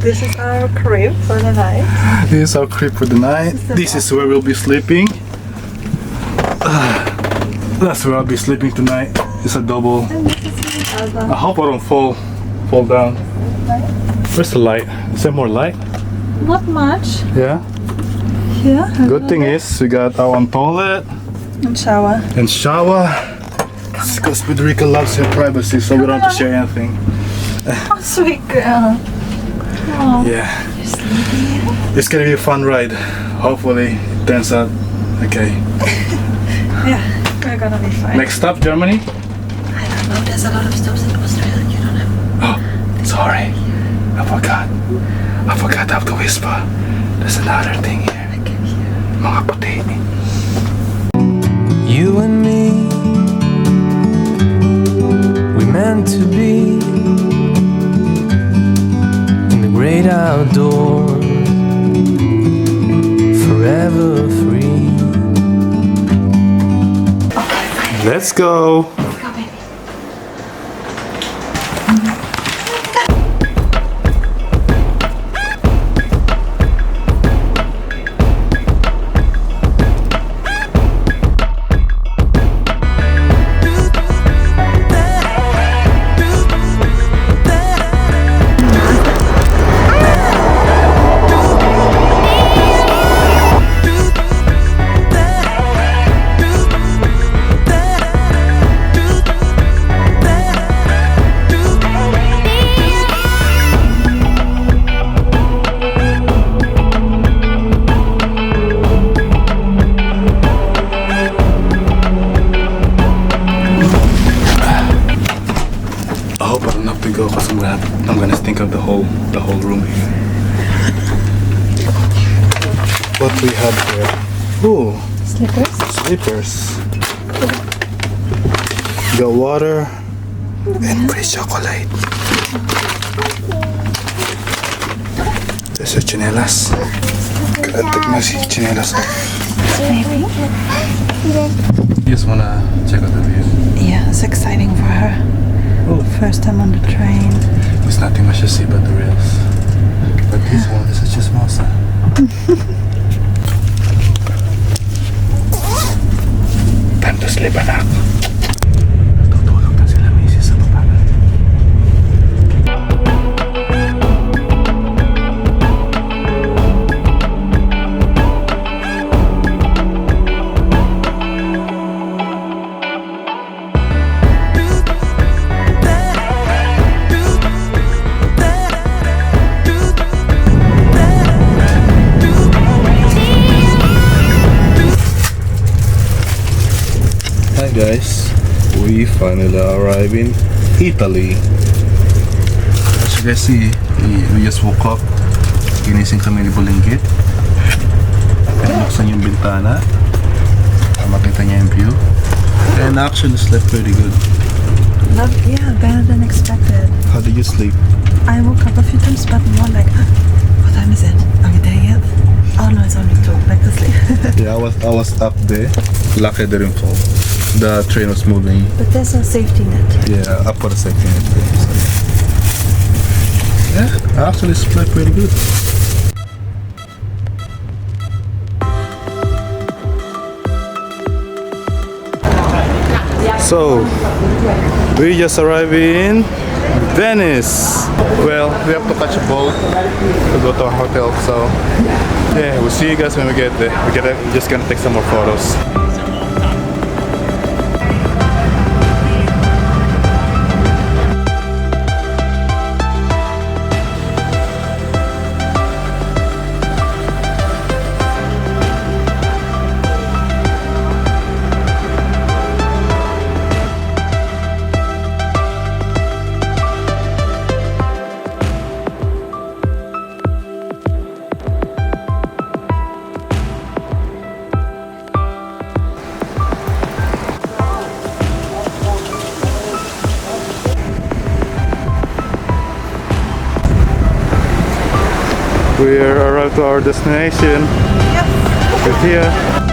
This is our crib for the night. This is our crib for the night. This is where we'll be sleeping. That's where I'll be sleeping tonight. It's a double. And this is the I hope I don't fall down. Where's the light? Is there more light? Not much. Yeah. Yeah. Good thing is we got our own toilet And shower. and shower. Because Federica loves her privacy, so we don't have to share anything. Oh, sweet girl. Oh, Yeah. you're sleepy. It's gonna be a fun ride. Hopefully it turns out okay. Yeah, we're gonna be fine. Next stop, Germany. I don't know. There's a lot of stops in Austria that you don't have. Oh, sorry. I forgot how to whisper. There's another thing here. I can hear. Mga puti. You and me, we meant to be in the great outdoors, forever free. Let's go. Go, baby. I hope I don't have to go because I'm gonna think of the whole room here. What we have here? Ooh, Slippers. slippers. Got water and pretty chocolate. There's your chinelas. Gotta take my chinelas off. Baby. You just wanna check out the view. Yeah, it's exciting for her. Oh, First time on the train. there's nothing much to see but the rails. But this one is just chismosa. Time to sleep, anak. Natutulog na sila, misis, sa baba. Hi guys, we finally arrived in Italy. As you guys see, we just woke up. Ginising kami ni Bulinggit. Pinabuksan yung bintana para makita niya yung view. And actually slept pretty good. Yeah, better than expected. How did you sleep? I woke up a few times, but more like, what time is it? Are we there yet? Oh no, it's only 2. Back to sleep. Yeah, I was up there. Lucky I didn't fall. The train was moving. But there's a safety net. Yeah, up for the second. Yeah, I actually slept pretty good. So, we just arrived in Venice. Well, we have to catch a boat to go to our hotel. So, yeah, we'll see you guys when we get there. We're just gonna take some more photos. We are arrived to our destination. Yep. We're here.